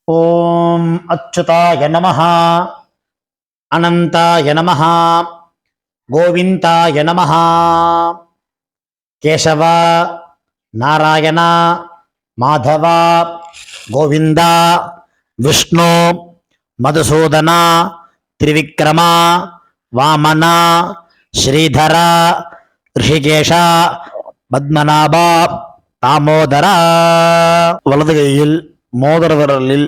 ஓம் அச்சுதாய நமஹ, அனந்தாய நமஹ, கோவிந்தாய நமஹ. கேசவ, நாராயண, மாதவ, கோவிந்தா, விஷ்ணு, மதுசூதன, திரிவிக்ரம, வாமன, ஸ்ரீதர, ரிஷிகேஷ, பத்மநாப, தாமோதர. வலது கையில் மோதிர விரலில்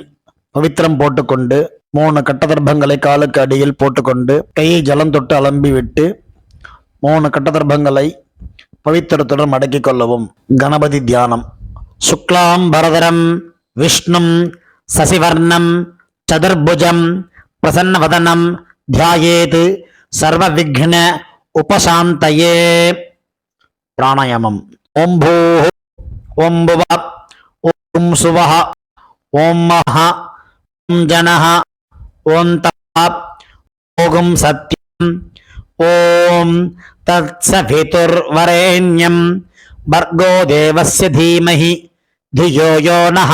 பவித்திரம் போட்டுக்கொண்டு 3 கட்டதர்பங்களை காலுக்கு அடியில் போட்டுக்கொண்டு கையை ஜலம் தொட்டு அலம்பி விட்டு 3 கட்டதர்பங்களை பவித்திரத்துடன் மடக்கிக் கொள்ளவும். கணபதி தியானம். சுக்லாம் பரதரம் விஷ்ணும் சசிவர்ணம் சதுர்புஜம் பிரசன்னவதனம் தியாயேத் சர்வ விக்ன உபசாந்தயே. பிராணாயாமம். ஓம் பூ ஓம் புவ ஓம் சுவஹ ஓம் மஹ ஓம் ஜனஹ ஓம் தப் ஓம் சத்யம் ஓம் தத்சவிதுர்வரேண்யம் பர்கோ தேவஸ்ய தீமஹி धियो यो नः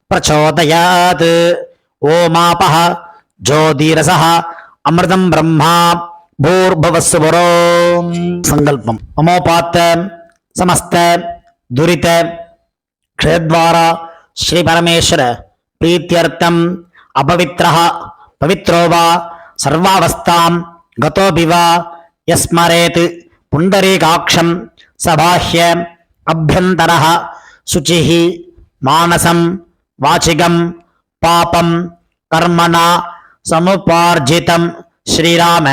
प्रचोदयात्. ओमापः ज्योतिरसः अमृतं ब्रह्मा भूर्भुवस्सुवरो. संकल्पम. अमोपात समस्त दुरित क्षेत्रद्वारा श्री परमेश्वर प्रीत्यर्थम अपवित्रः पवित्रो वा सर्वावस्थां गतोऽपि वा यस्मरेत् पुण्डरीकाक्षं सबाह्य अभ्यन्तरः शुचिः मानसं वाचिकं पापं कर्मणा समुपार्जितं श्रीराम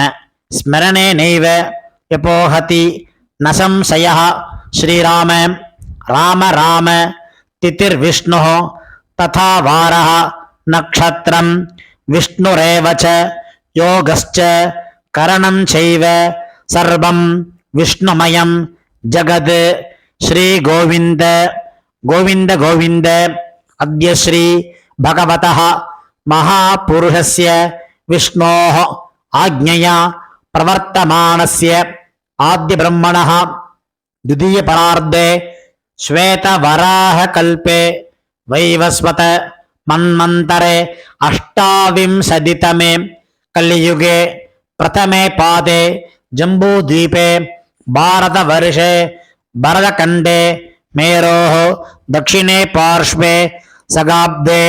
स्मरणेनैव यपोहति न संशयः. श्रीराम राम राम तिथिर्विष्णुः तथा वारः नक्षत्रं विष्णुरेव च योगश्च करणं चैव सर्वं विष्णुमयं जगत्. श्री गोविंद गोविंद गोविंद. अद्य श्री भगवतः महापुरुषस्य विष्णोः आज्ञया प्रवर्तमानस्य आद्य ब्रह्मणः द्वितीय परार्धे श्वेतवराहकल्पे वैवस्वत मन्वन्तरे अष्टाविंशतितमे कलियुगे प्रथमे पादे जम्बूद्वीपे भारतवर्षे भरतखण्डे मेरोः दक्षिणे पार्श्वे सगाब्दे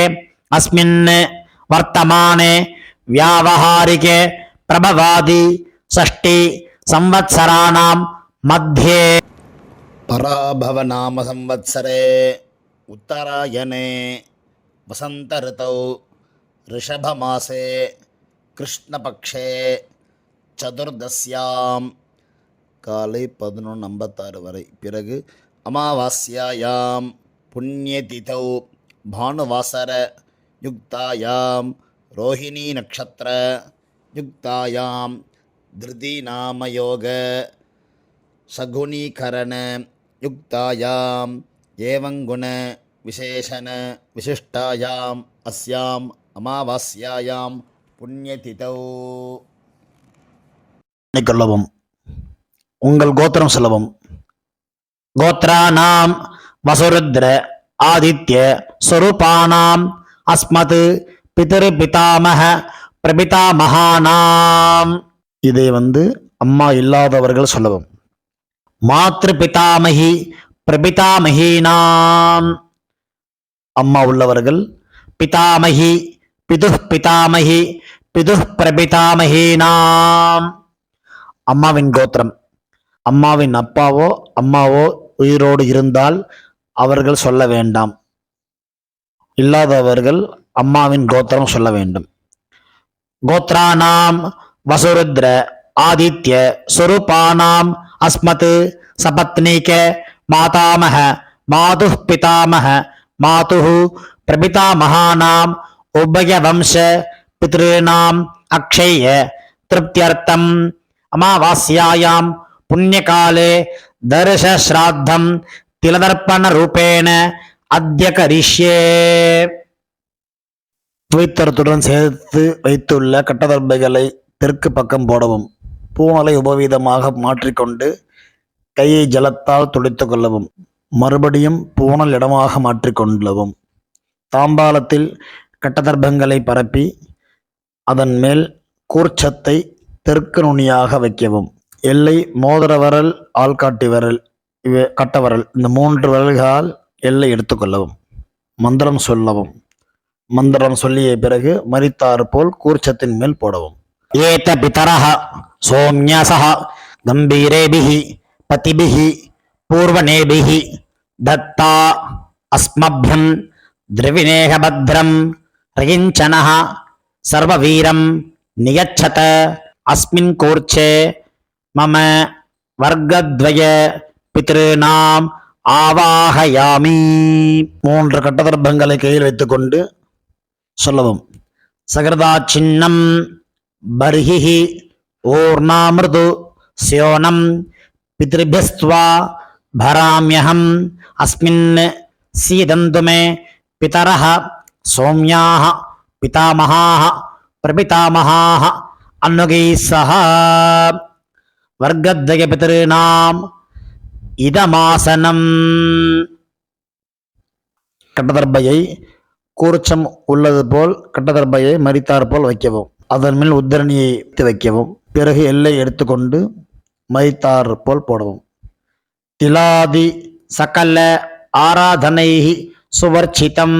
अस्मिन् वर्तमाने व्यावहारिके प्रभवादि षष्टि संवत्सराणां मध्ये पराभव नाम संवत्सरे उत्तरायणे वसंत ऋतौ ऋषभमासे कृष्णपक्षे चतुर्दश्यां காலை 11:56 வரை. பிறகு அமாவாஸ்யாயாம் புண்ணியதிதௌ பானுவாசர யுக்தாயாம் ரோஹிணி நக்ஷத்திர யுக்தாயாம் திருதி நாமயோக சகுனீகரண யுக்தாயாம் ஏவங்குண விசேஷண விசிஷ்டாயாம் அஸ்யாம் அமாவாஸ்யாயாம் புண்ணியதிதௌ. கொள்ளவும். உங்கள் கோத்திரம் சொல்லவும். கோத்ரானாம் வசுருத்ர ஆதித்ய ஸ்வரூபானாம் அஸ்மத் பிதர் பிதாமக பிரபிதாமகானாம். இதை அம்மா இல்லாதவர்கள் சொல்லவும். மாத்ரு பிதாமகி பிரபிதாமகீனாம். அம்மா உள்ளவர்கள் பிதாமகி பிதுஹ் பிதாமகி பிதுஹ் பிரபிதாமகீனாம். அம்மாவின் கோத்திரம். அம்மாவின் அப்பாவோ அம்மாவோ உயிரோடு இருந்தால் அவர்கள் சொல்ல வேண்டாம். இல்லாதவர்கள் அம்மாவின் கோத்திரம் சொல்ல வேண்டும். கோத்ரானாம் வசுருத்ர ஆதித்ய ஸ்வரூபானாம் அஸ்மத் சபத்னீக மாதாமக மாதுஹ் பிதாமக மாதுஹ் பிரபிதாமகானாம் உபயவம்ச பித்ருணாம் அக்ஷய திருப்தியர்த்தம் அமாவாஸ்யாயாம் புண்ணியகாலே தர்ஷஸ்ராத்தம் திலதர்ப்பண ரூபேண அத்ய கரிஷ்யே. பவித்திரத்துடன் சேர்த்து வைத்துள்ள கட்டதர்பைகளை தெற்கு பக்கம் போடவும். பூனலை உபவீதமாக மாற்றிக்கொண்டு கையை ஜலத்தால் துடைத்து கொள்ளவும். மறுபடியும் பூனல் இடமாக மாற்றிக்கொள்ளவும். தாம்பாலத்தில் கட்டதர்பங்களை பரப்பி அதன் மேல் கூர்ச்சத்தை தெற்கு நுனியாக வைக்கவும். எல்லை மோதிர விரல், ஆள்காட்டி விரல், கட்ட விரல், இந்த 3 விரல்களால் எல்லை எடுத்துக்கொள்ளவும். மந்திரம் சொல்லவும். மந்திரம் சொல்லிய பிறகு மரித்தாறு போல் கூர்ச்சத்தின் மேல் போடவும். ஏத பிதரஹ சோம்யசஹ கம்பீரேபிஹி பதிபிஹி பூர்வநேபிஹி தத்தா அஸ்மப்யம் திரவிணேக பத்ரம் ரகிஞ்சனஹ சர்வவீரம் நியச்சத அஸ்மின் கூர்ச்சே மம வர்க்கத்வய பித்ருநாம் ஆவாஹயாமி. 3 கட்டதர்பங்களை கையில் வைத்துக்கொண்டு சொல்லவும். சகிருதா சின்னம் பர்ஹிஹி ஊர்ணாமிருது ஸ்யோனம் பித்ருபிஸ்த்வா பராம்யஹம் அஸ்மின் சீதந்து மே பிதரஹ சோம்யாஹ பிதாமஹாஹ பிரபிதாமஹாஹ அன்னுகைஸ்ஸஹ வர்க்கத்வய பித்ருநாம் இதமாசனம். கட்டதர்பையை கூர்ச்சம் உள்ளது போல் கட்டதர்பையை மரித்தார் போல் வைக்கவும். அதன் மேல் உத்தரணியை வைக்கவும். பிறகு எல்லை எடுத்துக்கொண்டு மரித்தார் போல் போடவும். திலாதி சகல ஆராதனை சுவர்ச்சிதம்.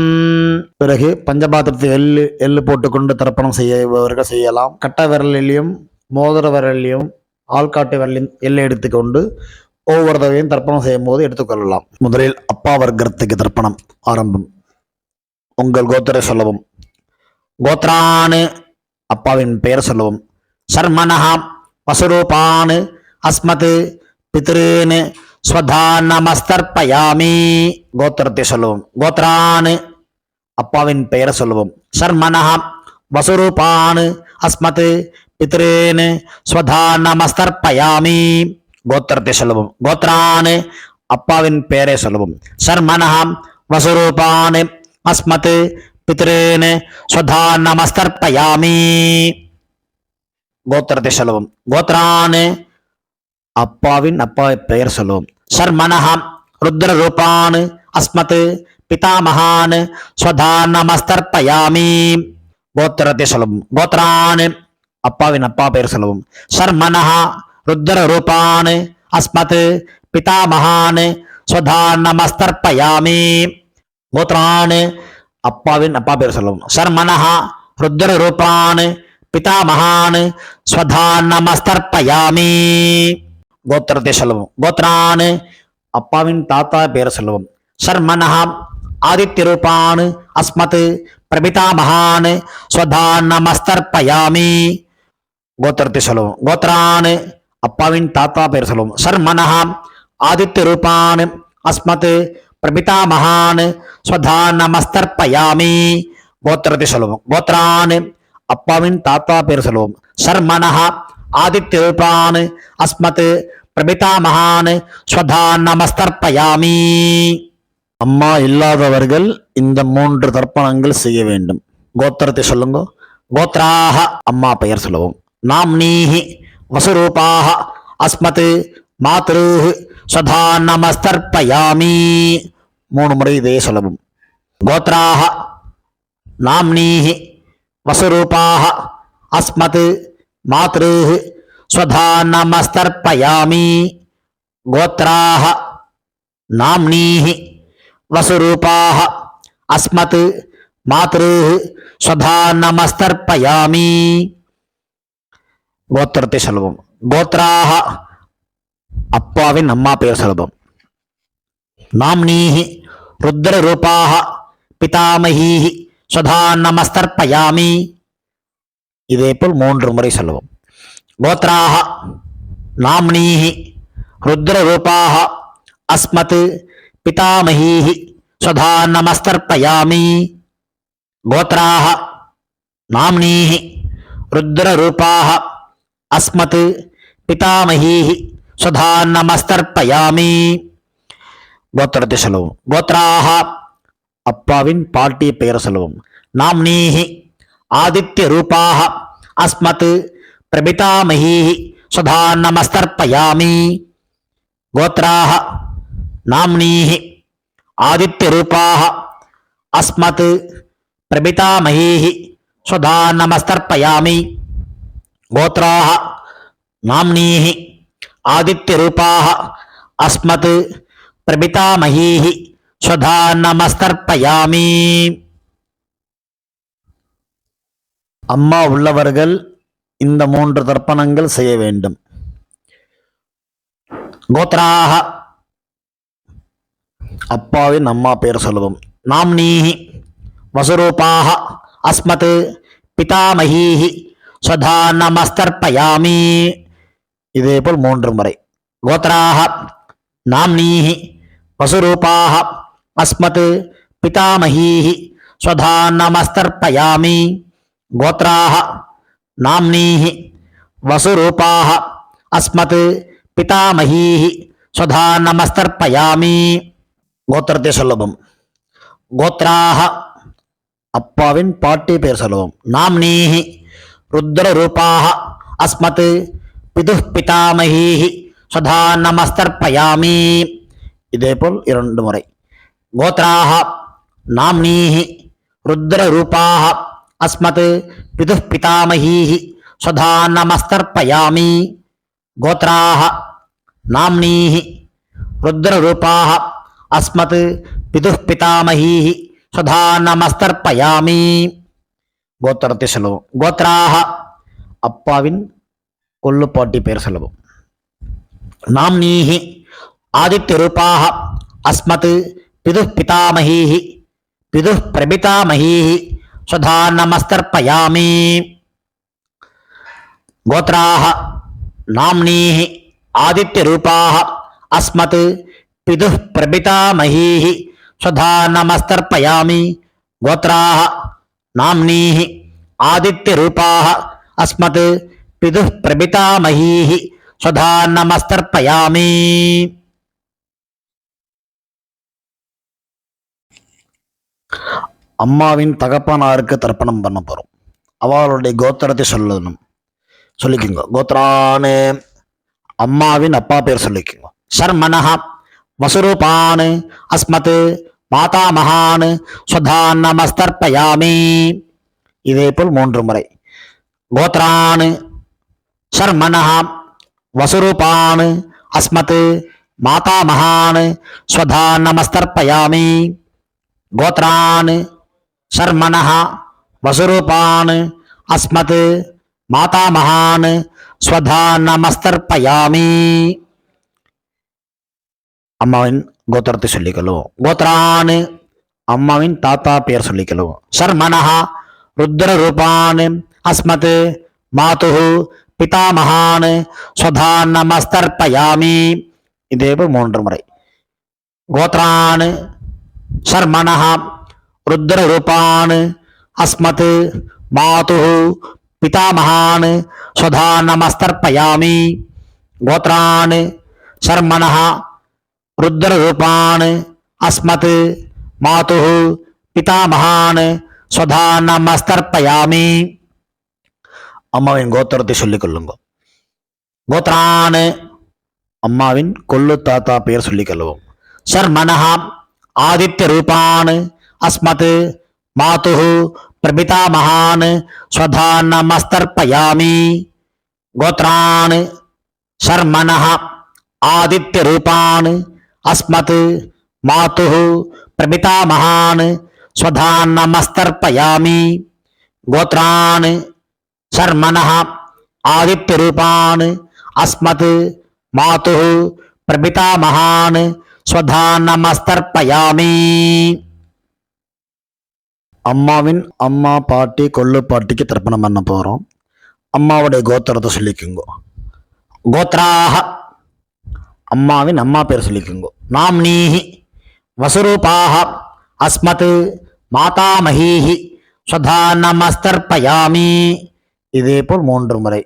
பிறகு பஞ்சபாத்திரத்தை எள்ளு போட்டுக்கொண்டு தர்ப்பணம் செய்யவர்கள் செய்யலாம். கட்ட விரலிலையும் மோதிர விரலிலையும் ஆள்காட்டு விரலின் எல்லை எடுத்துக்கொண்டு ஒவ்வொரு தடவையும் தர்ப்பணம் செய்யும் போது எடுத்துக்கொள்ளலாம். முதலில் அப்பா வர்க்கத்துக்கு தர்ப்பணம் ஆரம்பம். உங்கள் கோத்திரை சொல்லவும். கோத்ரானு அப்பாவின் பெயர் சொல்லவும். சர்மனஹா வசுரூபானு அஸ்மத் பித்ருன்னு ஸ்வதானமஸ்தர்ப்பயாமி. கோத்திரத்தை சொல்லவும். கோத்ரானு அப்பாவின் பெயர் சொல்லவும். சர்மனஹா வசுரூபானு அஸ்மத் பித்ருன்னு ஸ்வதானமஸ்தர்ப்பயாமி. கோத்திரத்தை சொல்லவும். கோத்ரானு அப்பாவின் பெயரை சொல்லவும். சர்மனஹா வசுரூபானு அஸ்மத் பித்ருன்னு ஸ்வதானமஸ்தர்ப்பயாமி. கோத்திரத்தை சொல்லவும். கோத்ரானு அப்பாவின் பெயர் சொல்லவும். சர்மனஹ ருத்ர ரூபான் அஸ்மத் பிதாமகான் ஸ்வதானமஸ்தர்ப்பயாமி. கோத்திரத்தை சொல்லவும். கோத்ரான் அப்பாவின் பெயர் சொல்லவும். சர்மனஹ ருத்ர ரூபான் அஸ்மத் பிதாமகான் ஸ்வதானமஸ்தர்ப்பயாமி. கோத்ரான் அப்பாவின் பெயர் சொல்லவும். சர்மனஹ ருத்ர ரூபான் பிதாமகான் ஸ்வதானமஸ்தர்ப்பயாமி. கோத்திரத்தை சொல்லவும். கோத்ரான் அப்பாவின் தாத்தா பெயர் சொல்லவும். சர்மனஹ ஆதித்ய ரூபான் அஸ்மத் பிரபிதாமகான் ஸ்வதானமஸ்தர்ப்பயாமி. கோத்திரத்தை சொல்லவும். கோத்ரான் அப்பாவின் தாத்தா பெயர் சொல்லவும். சர்மனஹ ஆதித்ய ரூபான் அஸ்மத் பிரபிதாமகான் ஸ்வதானமஸ்தர்ப்பயாமி. கோத்திரத்தை சொல்லவும். கோத்ரான் அப்பாவின் தாத்தா பெயர் சொல்லவும். சர்மனஹ ஆதித்ய ரூபான் அஸ்மத் பிரபிதாமகான் ஸ்வதானமஸ்தர்ப்பயாமி. அம்மா இல்லாதவர்கள் இந்த 3 தர்ப்பணங்கள் செய்ய வேண்டும். கோத்திரத்தை சொல்லுங்க. கோத்ராஹ அம்மா பெயர் சொல்லவும். நாம்னீஹி வசுரூபாஹ அஸ்மத் மாத்ருஹ் ஸ்வதானமஸ்தர்ப்பயாமி. 3 முறை இதே சொல்லவும். கோத்ராஹ நாம்னீஹி வசுரூபாஹ அஸ்மத் மாத்ருஹ் ஸ்வதானமஸ்தர்ப்பயாமி. கோத்ராஹ நாம்னீஹி வசுரூபாஹ அஸ்மத் மாத்ருஹ் ஸ்வதானமஸ்தர்ப்பயாமி. கோத்திரத்தை சொல்வோம். கோத்ராஹ அப்பாவின் பெயர் சொல்வோம். நாம்னீஹி ருத்ர ரூபாஹ பிதாமஹீஹி ஸ்வதானமஸ்தர்ப்பயாமி. இதேபோல் 3 முறை சொல்லுவோம். கோத்ராஹ நாம்னீஹி ருத்ர ரூபாஹ அஸ்மத் பிதாமஹீஹி ஸ்வதானமஸ்தர்ப்பயாமி. கோத்ராஹ நாம்னீஹி ருத்ர ரூபாஹ அஸ்மத் பிதாமஹீஹி ஸ்வதானமஸ்தர்ப்பயாமி. கோத்திரத்தை சொல்லுவோம். கோத்ராஹ அப்பாவின் பாட்டிய பெயர் சொல்லுவோம். நாம்னீஹி ஆதித்ய ரூபாஹ அஸ்மத் பிரபிதாமஹீஹி ஸ்வதானமஸ்தர்ப்பயாமி. கோத்ராஹ நாம்னீஹி ஆதித்ய ரூபாஹ அஸ்மத் பிரபிதாமகீஹி ஸ்வதா நமஸ்தர்ப்பயாமி. கோத்ராஹ நாம்னீஹி ஆதித்யரூபாஹ அஸ்மத் பிரபிதாமகீஹி ஸ்வதா நமஸ்தர்ப்பயாமி. அம்மா உள்ளவர்கள் இந்த 3 தர்ப்பணங்கள் செய்ய வேண்டும். கோத்ராஹ அப்பாவின் அம்மா பெயர் சொல்லுவோம். நாம்னீஹி வசுரூபாஹ அஸ்மத் பிதாமகீஹி ஸ்வதா நமஸ்தர்ப்பயாமி. இதேபோல் 3 முறை. கோத்ராஹ நாம்னீஹி வசுரூபாஹ அஸ்மத் பிதாமகீஹி ஸ்வதா நமஸ்தர்ப்பயாமி. கோத்ராஹ நாம்னீஹி வசுரூபாஹ அஸ்மத் பிதாமகீஹி ஸ்வதா நமஸ்தர்ப்பயாமி. கோத்திரத்தை சொல்லவும். கோத்ராஹ அப்பாவின் பாட்டி பெயர் சொல்லுவோம். நாம்னீஹி ருத்ரரூபாஹ அஸ்மத் பிதுஹ் பிதாமகீஹி ஸ்வதா நமஸ்தர்ப்பயாமி. இதேபோல் 2 முறை. கோத்ராஹ நாம்னீஹி ருத்ரரூபாஹ அஸ்மத் பிதுஹ் பிதாமகீஹி ஸ்வதா நமஸ்தர்ப்பயாமி. கோத்ராஹ நாம்னீஹி ருத்ரரூபாஹ அஸ்மத் பிதுஹ் பிதாமகீஹி ஸ்வதா நமஸ்தர்ப்பயாமி. கோத்திரத்தை சொல்லுவோம். கோத்ராஹ அப்பாவின் கொள்ளுப்பாட்டி பெயர் சொல்லுவோம். நாம்னீஹி ஆதித்யரூபாஹ அஸ்மத் பிதுஹ் பிதாமகீஹி பிதுஹ் பிரபிதாமகீஹி ஸ்வதா நமஸ்தர்ப்பயாமி. கோத்ராஹ நாம்னீஹி ஆதித்யரூபாஹ அஸ்மத் பிதுஹ் பிரபிதாமகீஹி ஸ்வதா நமஸ்தர்ப்பயாமி. கோத்ராஹ நாம்னீஹி ஆதித்யரூபாஹ அஸ்மத் பிதுஹ் பிரபிதாமகீஹி ஸ்வதா நமஸ்தர்ப்பயாமி. அம்மாவின் தகப்பனாருக்கு தர்ப்பணம் பண்ண போறோம். அவளுடைய கோத்திரத்தை சொல்லிக்குங்க. கோத்ரானு அம்மாவின் அப்பா பேர் சொல்லிக்குங்க. சர்மனஹ வசுரூபான் அஸ்மத் மாதாமகான் ஸ்வதா நமஸ்தர்ப்பயாமி. இதேபோல் 3 முறை. கோத்ரான் சர்மனஹ வசுரூபான் அஸ்மத் மாதாமகான் ஸ்வதா நமஸ்தர்ப்பயாமி. கோத்ரான் சர்மனஹ வசுரூபான் அஸ்மத் மாதாமகான் ஸ்வதா நமஸ்தர்ப்பயாமி. அம்மாவின் கோத்திரத்தை சொல்லிக்கொள்ளுவோம். கோத்ரான் அம்மாவின் தாத்தா பெயர் சொல்லிக்கொள்ளுவோம். சர்மனஹ ருத்ரரூபான் அஸ்மத் மாதுஹு பிதாமகான் ஸ்வதா நமஸ்தர்ப்பயாமி. இதேபோல் 3 முறை. கோத்ரான் சர்மனஹ ருத்ரரூபான் அஸ்மத் மாதுஹு பிதாமகான் ஸ்வதா நமஸ்தர்ப்பயாமி. கோத்ரான் சர்மனஹ ருத்ரரூபான் அஸ்மத் மாதுஹு பிதாமகான் ஸ்வதா நமஸ்தர்ப்பயாமி. அம்மாவின் கோத்திரத்தை சொல்லிக் கொள்ளுங்க. கோத்ரான் அம்மாவின் கொள்ளு தாத்தா பெயர் சொல்லிக் கொள்வோம். சர்மனஹ ஆதித்யரூபான் அஸ்மத் மாதுஹு பிரபிதாமகான் ஸ்வதா நமஸ்தர்ப்பயாமி. கோத்ரான் சர்மனஹ ஆதித்யரூபான் அஸ்மத் மாதுஹு பிரபிதாமகான் ஸ்வதா நமஸ்தர்ப்பயாமி. கோத்ரான் சர்மனஹ ஆதித்யரூபான் அஸ்மத் மாதுஹு பிரபிதாமகான் ஸ்வதா நமஸ்தர்ப்பயாமி. அம்மாவின் அம்மா பாட்டி கொள்ளு பாட்டிக்கு தர்ப்பணம் பண்ண போறோம். அம்மாவுடைய கோத்திரத்தை சொல்லிக்குங்க. கோத்ராஹ அம்மாவின் அம்மா பேர் சொல்லிக்குங்க. நாம்னீஹி வசுரூபாஹ அஸ்மத் மாதாமகீஹி ஸ்வதா நமஸ்தர்ப்பயாமி. இதேபோல் 3 முறை.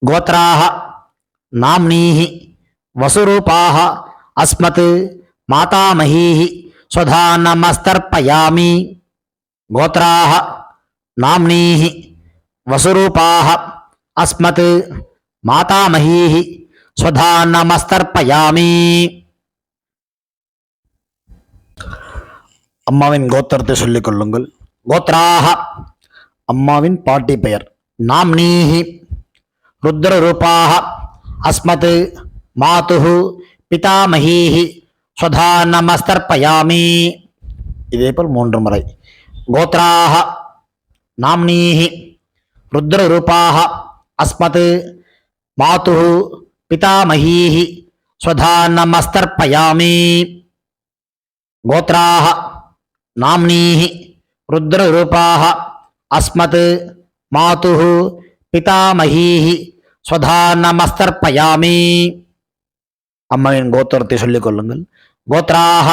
கோத்ராஹ நாம்னீஹி வசுரூபாஹ அஸ்மத் மாதாமகீஹி ஸ்வதா நமஸ்தர்ப்பயாமி. கோத்ராஹ நாம்னீஹி வசுரூபாஹ அஸ்மத் மாதாமகீஹி ஸ்வதா நமஸ்தர்ப்பயாமி. அம்மாவின் கோத்திரத்தை சொல்லிக் கொள்ளுங்கள். கோத்ராஹ அம்மாவின் பாட்டி பெயர். நாம்னீஹி ருத்ரரூபாஹ அஸ்மத் மாதுஹு பிதாமஹீஹி ஸ்வதா நமஸ்தர்ப்பயாமி. இதேபோல் 3 முறை. கோத்ராஹ நாம்னீஹி ருத்ரரூபாஹ அஸ்மத் மாதுஹு பிதாமஹீஹி ஸ்வதா நமஸ்தர்ப்பயாமி. கோத்ராஹ நாம்னீஹி ருத்ரரூபாஹ அஸ்மத் மாதுஹு பிதாமஹீஹி ஸ்வதா நமஸ்தர்ப்பயாமி. அம்மாவின் கோத்திரத்தை சொல்லிக் கொள்ளுங்கள். கோத்ராஹ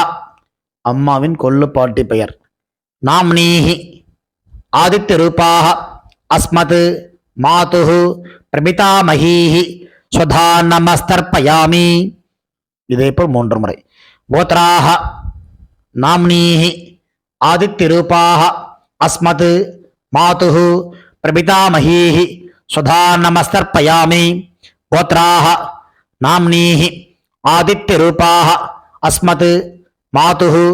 அம்மாவின் கொள்ளுப்பாட்டி பெயர். நாம்னீஹி ஆதித்ய ரூபாஹ அஸ்மத் மாதுஹு பிரபிதாமஹீஹி ஸ்வதா நமஸ்தர்ப்பயாமி. இதேபோல் 3 முறை. கோத்ராஹ நாம்னீஹி ஆதித்ய ரூபாஹ அஸ்மத் மாதுஹு பிரபிதாமஹீஹி ஸ்வதா நமஸ்தர்ப்பயாமி. கோத்ராஹ நாம்னீஹி ஆதித்ய ரூபாஹ அஸ்மத் மாதுஹு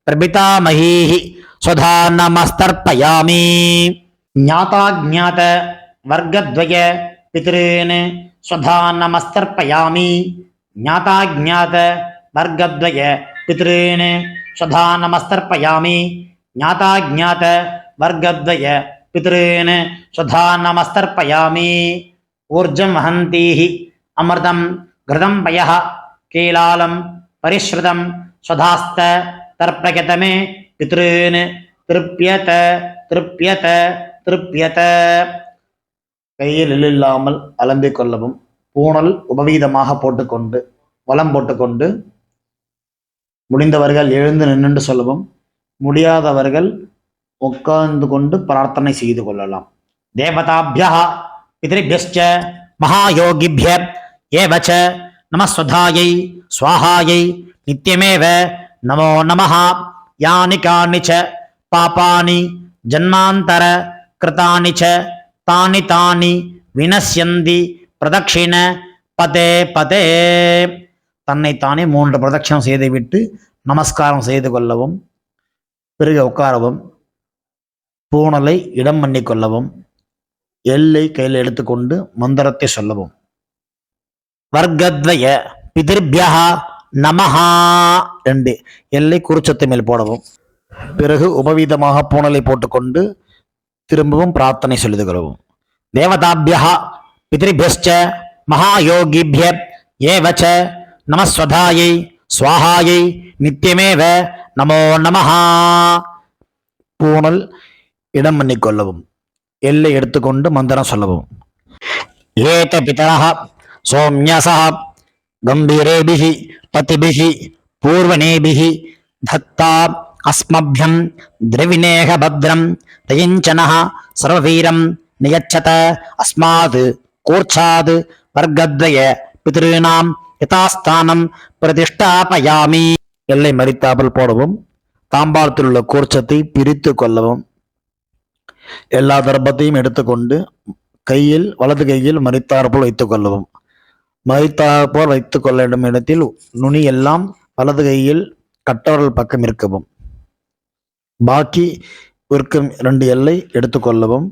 பிரபிதாமஹீஹி ஸ்வதா நமஸ்தர்ப்பயாமி. ஞாதாஜ்ஞாத வர்க்கத்வய பித்ருன் ஸ்வதா நமஸ்தர்ப்பயாமி. ஞாதாஜ்ஞாத வர்க்கத்வய பித்ருன் ஸ்வதா நமஸ்தர்ப்பயாமி. ஞாதாஜ்ஞாத வர்க்கத்வய பித்ருன் ஸ்வதா நமஸ்தர்ப்பயாமி. ஊர்ஜம் வஹந்தீஹி அமிர்தம் கிருதம் பயः கீலாலம் பரிஸ்ருதம் ஸ்வதாஸ்த தர்ப்பயதமே பித்ருன் திருப்யத திருப்யத திருப்யத. கையில் இல்லாமல் அலம்பிக் கொள்ளவும். பூணல் உபவீதமாக போட்டுக்கொண்டு வலம் போட்டுக்கொண்டு முடிந்தவர்கள் எழுந்து நின்று சொல்லவும். முடியாதவர்கள் உட்கார்ந்து கொண்டு பிரார்த்தனை செய்து கொள்ளலாம். தேவதாபியः பித்ருभ्यश्च மகாயோகிभ्य ஏவ ச நமஸ்வதாயை ஸ்வாஹாயை நித்யமேவ நமோ நமः. யானி கானி ச பாபானி ஜன்மாந்தர கிருதானி ச தானி தானி வினஸ்யந்தி பிரதட்சிண பதே பதே. தன்னைத்தானே 3 பிரதட்சணம் செய்துவிட்டு நமஸ்காரம் செய்து கொள்ளவும். பிறகு உட்காரவும். பூணலை இடம் பண்ணி கொள்ளவும். எல்லை கையில் எடுத்துக்கொண்டு மந்திரத்தை சொல்லவும். வர்க்கத்வய பிதிர்பியः நமஹ 2 எல்லை குறிச்சத்து மேல் போடவும். பிறகு உபவீதமாக பூணலை போட்டுக்கொண்டு திரும்பவும் பிரார்த்தனை சொல்லிக் கொள்ளவும். தேவதாபியः பித்ருभ्यश्च மகாயோகிभ्य ஏவ ச நமஸ்வதாயை ஸ்வாஹாயை நித்யமேவ நமோ நமः. பூணல் இடம் பண்ணிக்கொள்ளவும். எல்லை எடுத்துக்கொண்டு மந்திரம் சொல்லவும். ஏத பிதரः சோம்யசः கம்பீரேபிः பதிபிः பூர்வணேபிः தத்தா அஸ்மभ्यं திரவிணேக பத்ரம் தயிஞ்சனः சர்வவீரம் நியச்சத அஸ்மாத் கூர்ச்சாத் வர்க்கத்வய பித்ருணாம் யதாஸ்தானம் பிரதிஷ்டாபயாமி. எல்லை மறித்தாமல் போடவும். தாம்பாளத்தில் உள்ள கூர்ச்சத்தை பிரித்து கொள்ளவும். எல்லா தர்ப்பத்தையும் எடுத்துக்கொண்டு கையில் வலது கையில் மறித்தாற்போல் வைத்துக் கொள்ளவும். மறித்தாற்போல் வைத்துக் கொள்ள வேண்டும் இடத்தில் நுனி எல்லாம் வலது கையில் கட்டவரல் பக்கம் இருக்கவும். பாக்கி இருக்கும் 2 எல்லை எடுத்துக்கொள்ளவும்.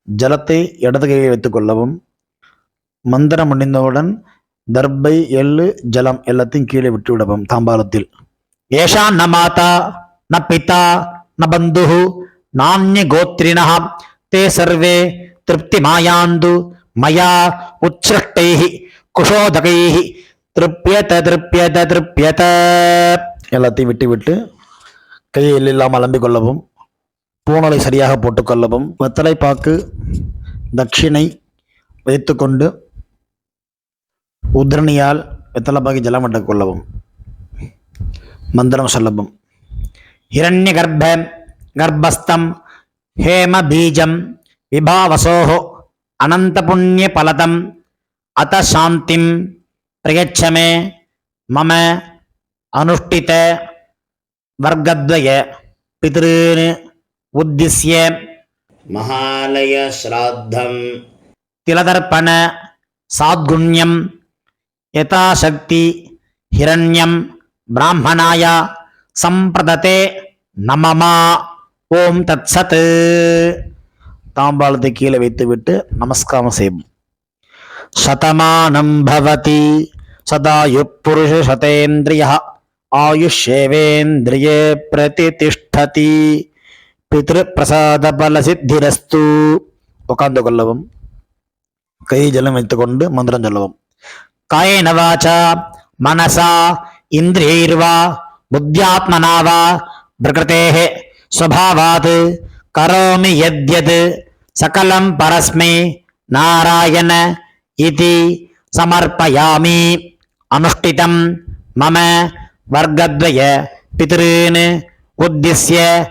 ஜலத்தை இடது கையில் வைத்துக் கொள்ளவும். மந்திரம் முடிந்தவுடன் தர்பை எள்ளு ஜலம் எல்லாத்தையும் கீழே விட்டு விடவும். தாம்பாளத்தில் ஏஷா ந மாதா ந பிதா ந பந்துஹு நான்ய கோத்ரிணः தே சர்வே திருப்தி மாயாந்து மயா உச்ச்ருஷ்டைஹி குஷோதகைஹி திருப்யத திருப்யத திருப்யத. எல்லாத்தையும் விட்டு விட்டு கையில் இல்லாமல் அலம்பிக் கொள்ளவும். பூணலை சரியாக போட்டுக்கொள்ளவும். வெத்தலை பாக்கு தட்சிணை வைத்துக்கொண்டு உத்ரணியால் வெத்தலை பாக்கி ஜலம் விட்டுக் கொள்ளவும். மந்திரம் சொல்லவும். ஹிரண்ய கர்ப்ப கர்ப்பஸ்தம் ஹேம பீஜம் விபாவசோஹோ அனந்த புண்ணிய பலதம் அத சாந்திம் பிரயச்சமே மம அனுஷ்டித வர்க்கத்வய பித்ருன் உத்திஸ்ய மகாலய ஸ்ராத்தம் திலதர்ப்பண சாத்குண்யம் யதாசக்தி ஹிரண்யம் பிராமணாய சம்பிரததே நமமா ஓம் தத் சத். தாம்பாளத்தை கீழே வைத்துவிட்டு நமஸ்காரம் செய்வோம். சதமானம் பவதி சதாயு புருஷ சதேந்திரிய ஆயுஷேவேந்திரியே பிரதிதிஷ்டதி பித்ரு பிரசாத பல சித்திரஸ்து. உட்கார்ந்து கொள்ளவும். கை ஜலம் வைத்துக்கொண்டு மந்திரம் சொல்லவும். காயேன வாசா மனசா இந்திரியைர்வா புத்தியாத்மனா வா பிரகிருதேஹ ஸ்வபாவாத் கரோமி யத்யத் சகலம் பரஸ்மை நாராயண இதி சமர்ப்பயாமி. அனுஷ்டிதம் மம வர்க்கத்வய பித்ருன் உத்திஸ்ய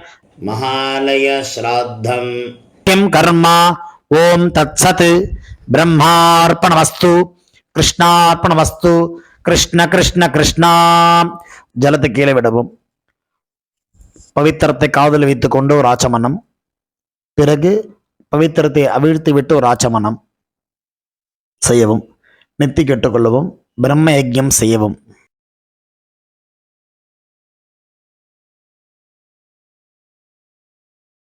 மகாலய ஸ்ராத்தம் கிம் கர்ம. ஓம் தத் சத். பிரம்மார்ப்பணமஸ்து. கிருஷ்ணார்ப்பணமஸ்து. கிருஷ்ண கிருஷ்ண கிருஷ்ணா. ஜலத்தை கீழே விடவும். பவித்திரத்தை காதல் வைத்துக் கொண்டு ஒரு ஆச்சமனம். பிறகு பவித்திரத்தை அவிழ்த்து விட்டு ஒரு ஆச்சமனம் செய்யவும். நெத்தி கெட்டுக்கொள்ளவும். பிரம்ம யஜ்யம் செய்யவும்.